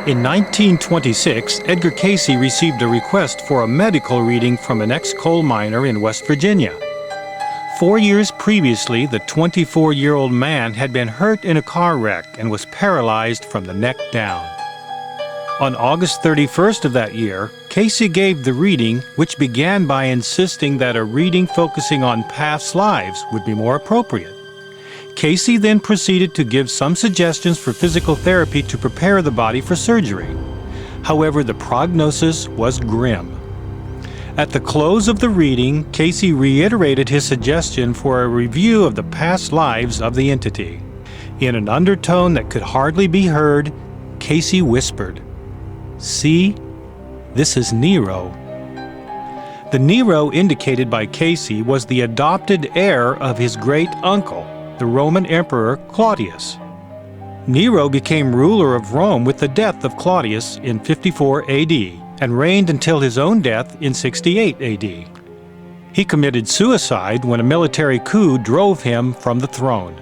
In 1926, Edgar Cayce received a request for a medical reading from an ex-coal miner in West Virginia. 4 years previously, the 24-year-old man had been hurt in a car wreck and was paralyzed from the neck down. On August 31st of that year, Cayce gave the reading, which began by insisting that a reading focusing on past lives would be more appropriate. Cayce then proceeded to give some suggestions for physical therapy to prepare the body for surgery. However, the prognosis was grim. At the close of the reading, Cayce reiterated his suggestion for a review of the past lives of the entity. In an undertone that could hardly be heard, Cayce whispered, "See, this is Nero." The Nero indicated by Cayce was the adopted heir of his great-uncle, the Roman Emperor Claudius. Nero became ruler of Rome with the death of Claudius in 54 AD and reigned until his own death in 68 AD. He committed suicide when a military coup drove him from the throne.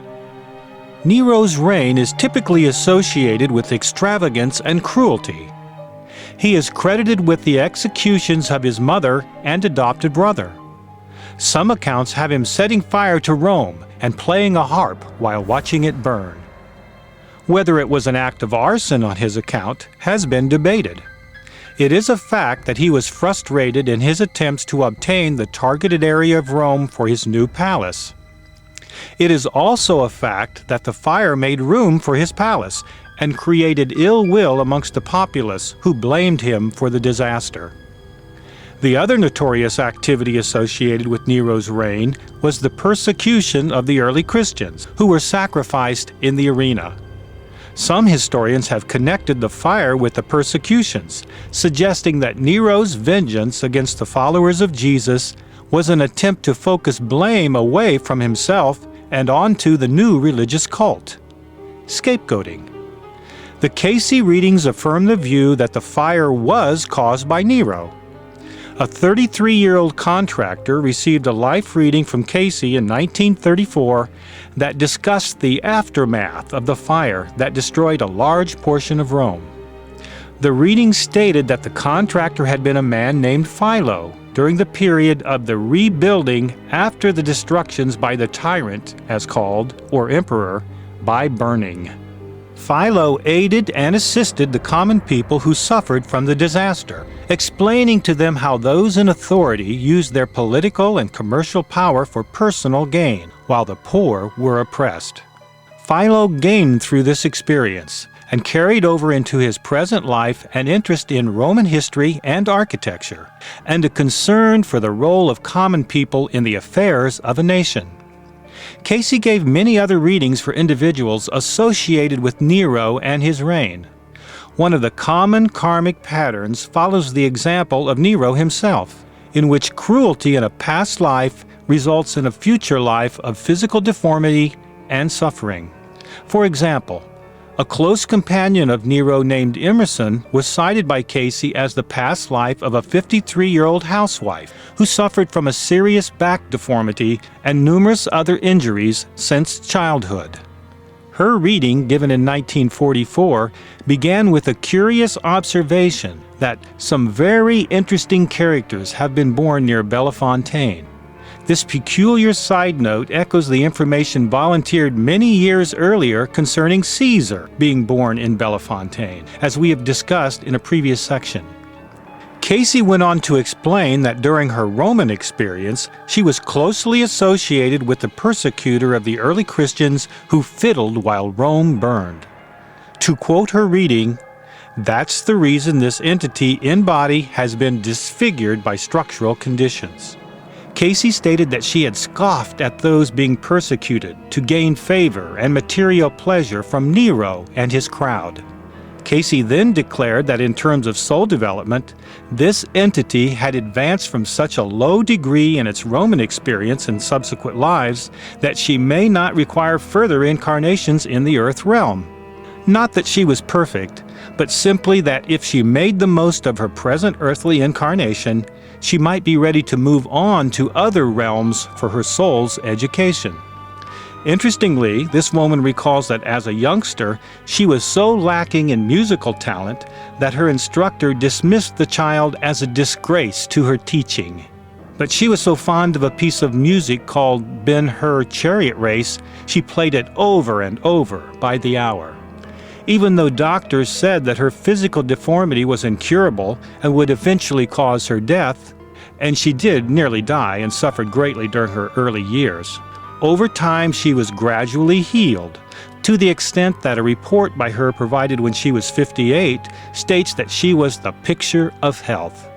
Nero's reign is typically associated with extravagance and cruelty. He is credited with the executions of his mother and adopted brother. Some accounts have him setting fire to Rome and playing a harp while watching it burn. Whether it was an act of arson on his account has been debated. It is a fact that he was frustrated in his attempts to obtain the targeted area of Rome for his new palace. It is also a fact that the fire made room for his palace and created ill will amongst the populace who blamed him for the disaster. The other notorious activity associated with Nero's reign was the persecution of the early Christians, who were sacrificed in the arena. Some historians have connected the fire with the persecutions, suggesting that Nero's vengeance against the followers of Jesus was an attempt to focus blame away from himself and onto the new religious cult. Scapegoating. The Cayce readings affirm the view that the fire was caused by Nero. A 33-year-old contractor received a life reading from Cayce in 1934 that discussed the aftermath of the fire that destroyed a large portion of Rome. The reading stated that the contractor had been a man named Philo during the period of the rebuilding after the destructions by the tyrant, as called, or emperor, by burning. Philo aided and assisted the common people who suffered from the disaster, explaining to them how those in authority used their political and commercial power for personal gain, while the poor were oppressed. Philo gained through this experience and carried over into his present life an interest in Roman history and architecture, and a concern for the role of common people in the affairs of a nation. Cayce gave many other readings for individuals associated with Nero and his reign. One of the common karmic patterns follows the example of Nero himself, in which cruelty in a past life results in a future life of physical deformity and suffering. For example, a close companion of Nero named Emerson was cited by Cayce as the past life of a 53-year-old housewife who suffered from a serious back deformity and numerous other injuries since childhood. Her reading, given in 1944, began with a curious observation that some very interesting characters have been born near Bellefontaine. This peculiar side note echoes the information volunteered many years earlier concerning Caesar being born in Bellefontaine, as we have discussed in a previous section. Cayce went on to explain that during her Roman experience, she was closely associated with the persecutor of the early Christians who fiddled while Rome burned. To quote her reading, "That's the reason this entity in body has been disfigured by structural conditions." Cayce stated that she had scoffed at those being persecuted to gain favor and material pleasure from Nero and his crowd. Cayce then declared that in terms of soul development, this entity had advanced from such a low degree in its Roman experience and subsequent lives that she may not require further incarnations in the earth realm. Not that she was perfect, but simply that if she made the most of her present earthly incarnation, she might be ready to move on to other realms for her soul's education. Interestingly, this woman recalls that as a youngster, she was so lacking in musical talent that her instructor dismissed the child as a disgrace to her teaching. But she was so fond of a piece of music called Ben-Hur Chariot Race, she played it over and over by the hour. Even though doctors said that her physical deformity was incurable and would eventually cause her death, and she did nearly die and suffered greatly during her early years, over time she was gradually healed, to the extent that a report by her provided when she was 58 states that she was the picture of health.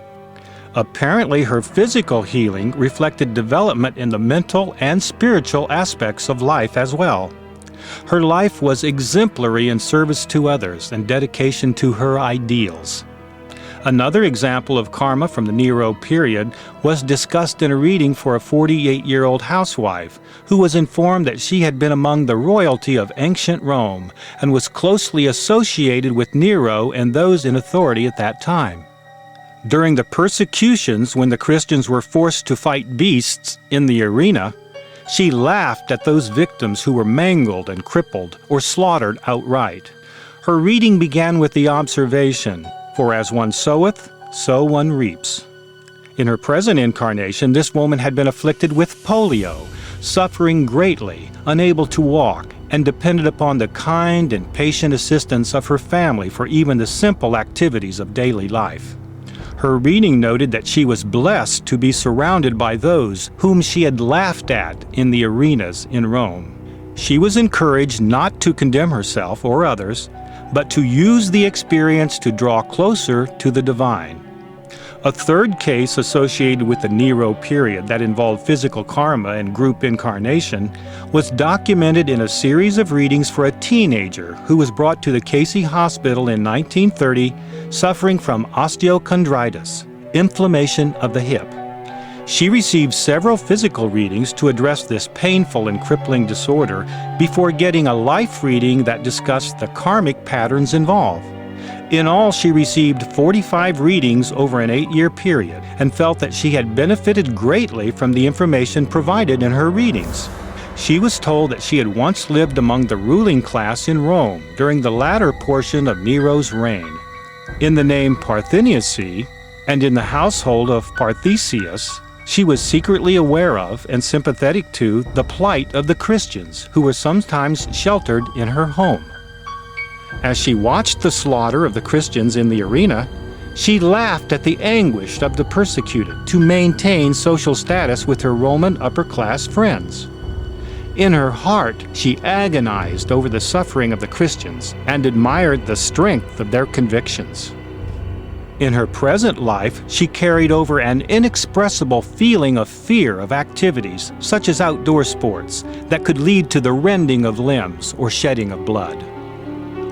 Apparently, her physical healing reflected development in the mental and spiritual aspects of life as well. Her life was exemplary in service to others and dedication to her ideals. Another example of karma from the Nero period was discussed in a reading for a 48-year-old housewife who was informed that she had been among the royalty of ancient Rome and was closely associated with Nero and those in authority at that time. During the persecutions when the Christians were forced to fight beasts in the arena, she laughed at those victims who were mangled and crippled or slaughtered outright. Her reading began with the observation, "For as one soweth, so one reaps." In her present incarnation, this woman had been afflicted with polio, suffering greatly, unable to walk, and depended upon the kind and patient assistance of her family for even the simple activities of daily life. Her reading noted that she was blessed to be surrounded by those whom she had laughed at in the arenas in Rome. She was encouraged not to condemn herself or others, but to use the experience to draw closer to the divine. A third case associated with the Nero period that involved physical karma and group incarnation was documented in a series of readings for a teenager who was brought to the Cayce Hospital in 1930 suffering from osteochondritis, inflammation of the hip. She received several physical readings to address this painful and crippling disorder before getting a life reading that discussed the karmic patterns involved. In all, she received 45 readings over an 8-year period and felt that she had benefited greatly from the information provided in her readings. She was told that she had once lived among the ruling class in Rome during the latter portion of Nero's reign. In the name Partheniaceae and in the household of Parthesius, she was secretly aware of and sympathetic to the plight of the Christians who were sometimes sheltered in her home. As she watched the slaughter of the Christians in the arena, she laughed at the anguish of the persecuted to maintain social status with her Roman upper-class friends. In her heart, she agonized over the suffering of the Christians and admired the strength of their convictions. In her present life, she carried over an inexpressible feeling of fear of activities, such as outdoor sports, that could lead to the rending of limbs or shedding of blood.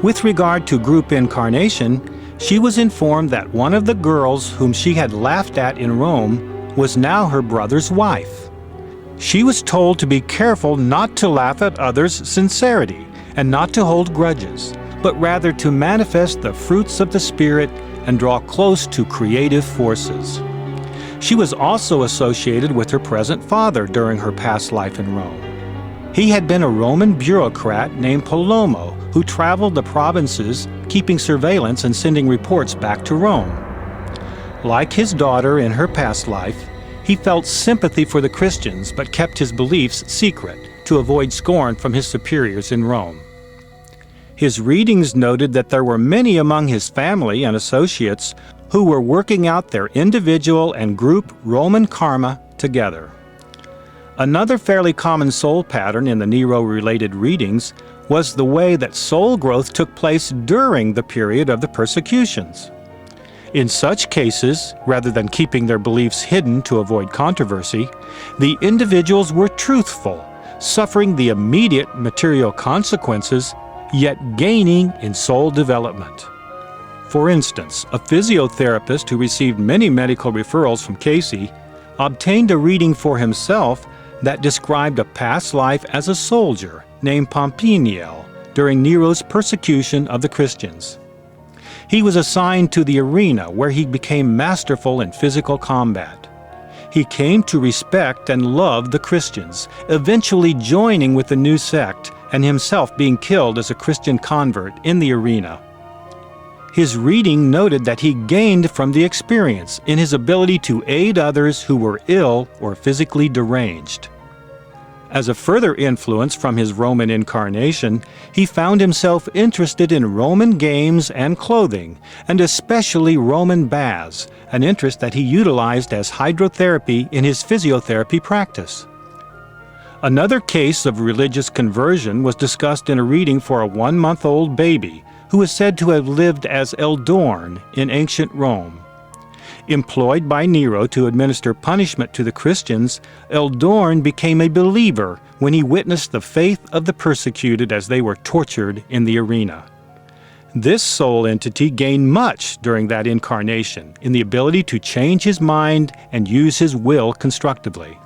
With regard to group incarnation, she was informed that one of the girls whom she had laughed at in Rome was now her brother's wife. She was told to be careful not to laugh at others' sincerity and not to hold grudges, but rather to manifest the fruits of the Spirit and draw close to creative forces. She was also associated with her present father during her past life in Rome. He had been a Roman bureaucrat named Palomo who traveled the provinces, keeping surveillance and sending reports back to Rome. Like his daughter in her past life, he felt sympathy for the Christians but kept his beliefs secret to avoid scorn from his superiors in Rome. His readings noted that there were many among his family and associates who were working out their individual and group Roman karma together. Another fairly common soul pattern in the Nero-related readings was the way that soul growth took place during the period of the persecutions. In such cases, rather than keeping their beliefs hidden to avoid controversy, the individuals were truthful, suffering the immediate material consequences, yet gaining in soul development. For instance, a physiotherapist who received many medical referrals from Cayce obtained a reading for himself that described a past life as a soldier named Pompiniel during Nero's persecution of the Christians. He was assigned to the arena where he became masterful in physical combat. He came to respect and love the Christians, eventually joining with the new sect and himself being killed as a Christian convert in the arena. His reading noted that he gained from the experience in his ability to aid others who were ill or physically deranged. As a further influence from his Roman incarnation, he found himself interested in Roman games and clothing, and especially Roman baths, an interest that he utilized as hydrotherapy in his physiotherapy practice. Another case of religious conversion was discussed in a reading for a 1-month-old baby who is said to have lived as Eldorn in ancient Rome. Employed by Nero to administer punishment to the Christians, Eldorn became a believer when he witnessed the faith of the persecuted as they were tortured in the arena. This soul entity gained much during that incarnation in the ability to change his mind and use his will constructively.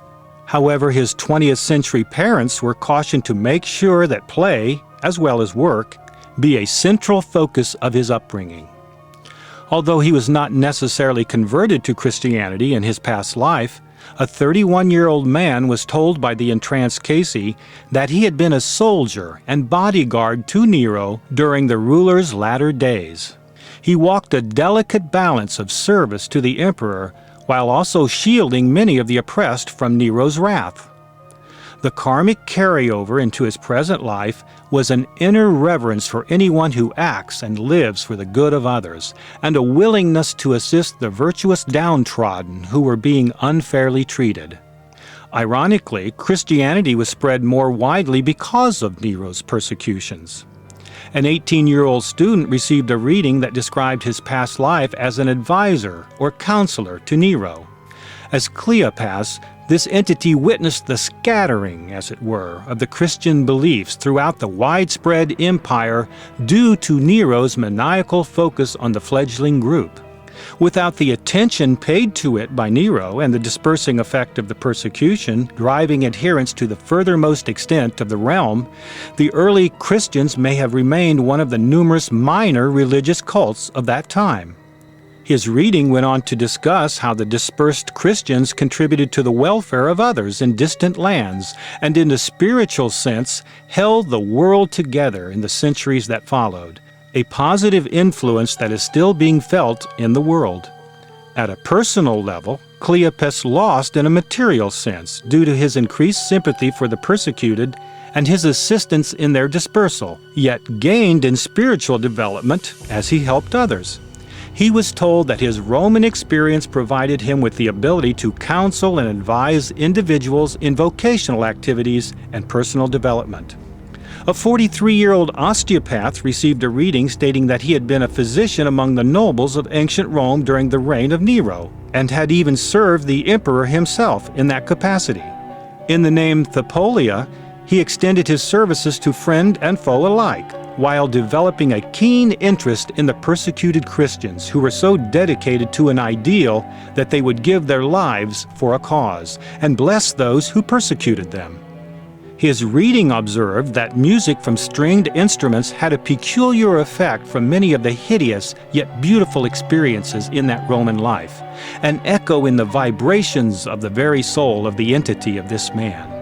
However, his 20th century parents were cautioned to make sure that play, as well as work, be a central focus of his upbringing. Although he was not necessarily converted to Christianity in his past life, a 31-year-old man was told by the entranced Cayce that he had been a soldier and bodyguard to Nero during the ruler's latter days. He walked a delicate balance of service to the emperor while also shielding many of the oppressed from Nero's wrath. The karmic carryover into his present life was an inner reverence for anyone who acts and lives for the good of others, and a willingness to assist the virtuous downtrodden who were being unfairly treated. Ironically, Christianity was spread more widely because of Nero's persecutions. An 18-year-old student received a reading that described his past life as an advisor or counselor to Nero. As Cleopas, this entity witnessed the scattering, as it were, of the Christian beliefs throughout the widespread empire due to Nero's maniacal focus on the fledgling group. Without the attention paid to it by Nero and the dispersing effect of the persecution driving adherents to the furthermost extent of the realm, the early Christians may have remained one of the numerous minor religious cults of that time. His reading went on to discuss how the dispersed Christians contributed to the welfare of others in distant lands and, in a spiritual sense, held the world together in the centuries that followed, a positive influence that is still being felt in the world. At a personal level, Cleopas lost in a material sense due to his increased sympathy for the persecuted and his assistance in their dispersal, yet gained in spiritual development as he helped others. He was told that his Roman experience provided him with the ability to counsel and advise individuals in vocational activities and personal development. A 43-year-old osteopath received a reading stating that he had been a physician among the nobles of ancient Rome during the reign of Nero, and had even served the emperor himself in that capacity. In the name Thepolia, he extended his services to friend and foe alike, while developing a keen interest in the persecuted Christians who were so dedicated to an ideal that they would give their lives for a cause and bless those who persecuted them. His reading observed that music from stringed instruments had a peculiar effect from many of the hideous yet beautiful experiences in that Roman life, an echo in the vibrations of the very soul of the entity of this man.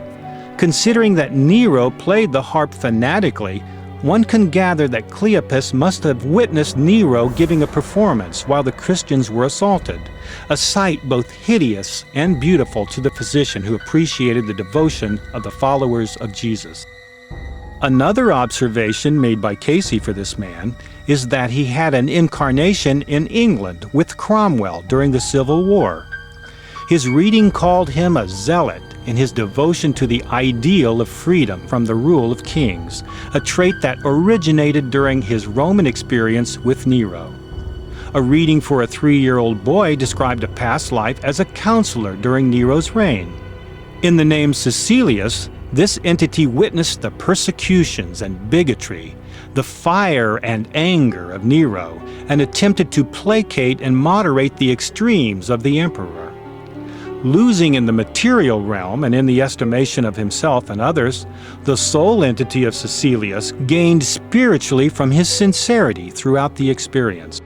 Considering that Nero played the harp fanatically, one can gather that Cleopas must have witnessed Nero giving a performance while the Christians were assaulted, a sight both hideous and beautiful to the physician who appreciated the devotion of the followers of Jesus. Another observation made by Cayce for this man is that he had an incarnation in England with Cromwell during the Civil War. His reading called him a zealot in his devotion to the ideal of freedom from the rule of kings, a trait that originated during his Roman experience with Nero. A reading for a 3-year-old boy described a past life as a counselor during Nero's reign. In the name Caecilius, this entity witnessed the persecutions and bigotry, the fire and anger of Nero, and attempted to placate and moderate the extremes of the emperor. Losing in the material realm and in the estimation of himself and others, the soul entity of Caecilius gained spiritually from his sincerity throughout the experience.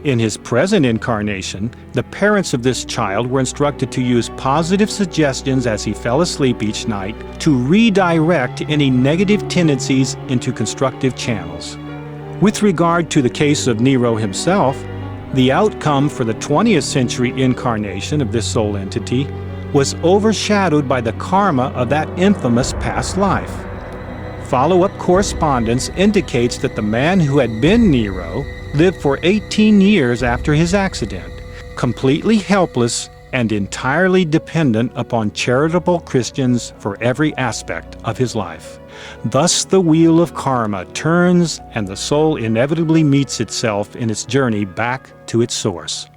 In his present incarnation, the parents of this child were instructed to use positive suggestions as he fell asleep each night to redirect any negative tendencies into constructive channels. With regard to the case of Nero himself, the outcome for the 20th century incarnation of this soul entity was overshadowed by the karma of that infamous past life. Follow-up correspondence indicates that the man who had been Nero lived for 18 years after his accident, completely helpless and entirely dependent upon charitable Christians for every aspect of his life. Thus the wheel of karma turns and the soul inevitably meets itself in its journey back to its source.